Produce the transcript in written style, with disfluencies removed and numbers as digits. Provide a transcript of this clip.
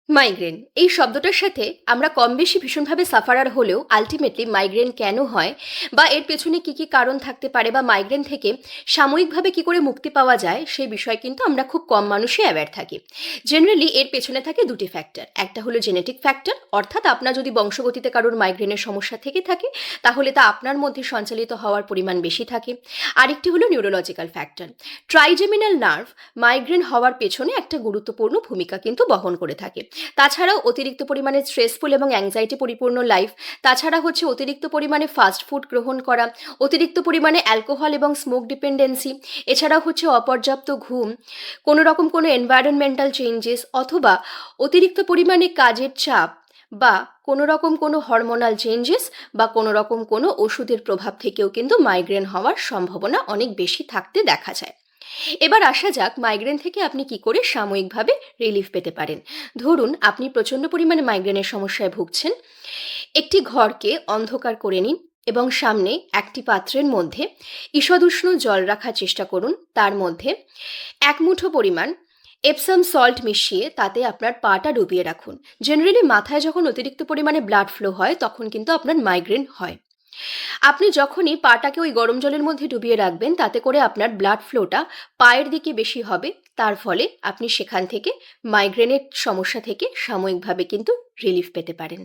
Migraine এই শব্দটার সাথে আমরা কম বেশি ভীষণভাবে সাফারার হলেও আলটিমেটলি মাইগ্রেন কেন হয় বা এর পেছনে কি কি কারণ থাকতে পারে বা মাইগ্রেন থেকে সাময়িকভাবে কি করে মুক্তি পাওয়া যায় সেই বিষয়ে কিন্তু আমরা খুব কম মানুষই অ্যাওয়্যার থাকি। জেনারেলি এর পেছনে থাকে দুটি ফ্যাক্টর, একটা হলো জেনেটিক ফ্যাক্টর, অর্থাৎ আপনার যদি বংশগতিতে কারোর মাইগ্রেনের সমস্যা থেকে থাকে তাহলে তা আপনার মধ্যে সঞ্চালিত হওয়ার পরিমাণ বেশি থাকে। আরেকটি হলো neurological factor. Trigeminal nerve migraine হওয়ার পেছনে একটা গুরুত্বপূর্ণ ভূমিকা কিন্তু বহন করে থাকে। তাছাড়াও অতিরিক্ত পরিমাণে স্ট্রেসফুল এবং অ্যাংজাইটি পরিপূর্ণ লাইফ, তাছাড়া হচ্ছে অতিরিক্ত পরিমাণে ফাস্ট ফুড গ্রহণ করা, অতিরিক্ত পরিমাণে অ্যালকোহল এবং স্মোক ডিপেন্ডেন্সি, এছাড়াও হচ্ছে অপর্যাপ্ত ঘুম, কোনো রকম কোনো এনভায়রনমেন্টাল চেঞ্জেস অথবা অতিরিক্ত পরিমাণে কাজের চাপ বা কোনো রকম কোনো হরমোনাল চেঞ্জেস বা কোনো রকম কোনো ওষুধের প্রভাব থেকেও কিন্তু মাইগ্রেন হওয়ার সম্ভাবনা অনেক বেশি থাকতে দেখা যায়। এবার আসা যাক মাইগ্রেন থেকে আপনি কি করে সাময়িকভাবে রিলিফ পেতে পারেন। ধরুন আপনি প্রচণ্ড পরিমাণে মাইগ্রেনের সমস্যায় ভুগছেন। একটি ঘরকে অন্ধকার করে নিন এবং সামনে একটি পাত্রের মধ্যে ঈষদুষ্ণ জল রাখার চেষ্টা করুন। তার মধ্যে এক মুঠো পরিমাণ এপসাম সল্ট মিশিয়ে তাতে আপনার পাটা ডুবিয়ে রাখুন। জেনারেলি মাথায় যখন অতিরিক্ত পরিমাণে ব্লাড ফ্লো হয় তখন কিন্তু আপনার মাইগ্রেন হয়। আপনি যখনই পাটাকে ওই গরম জলের মধ্যে ডুবিয়ে রাখবেন তাতে করে আপনার ব্লাড ফ্লোটা পায়ের দিকে বেশি হবে, তার ফলে আপনি সেখান থেকে মাইগ্রেনের সমস্যা থেকে সাময়িকভাবে কিন্তু রিলিফ পেতে পারেন।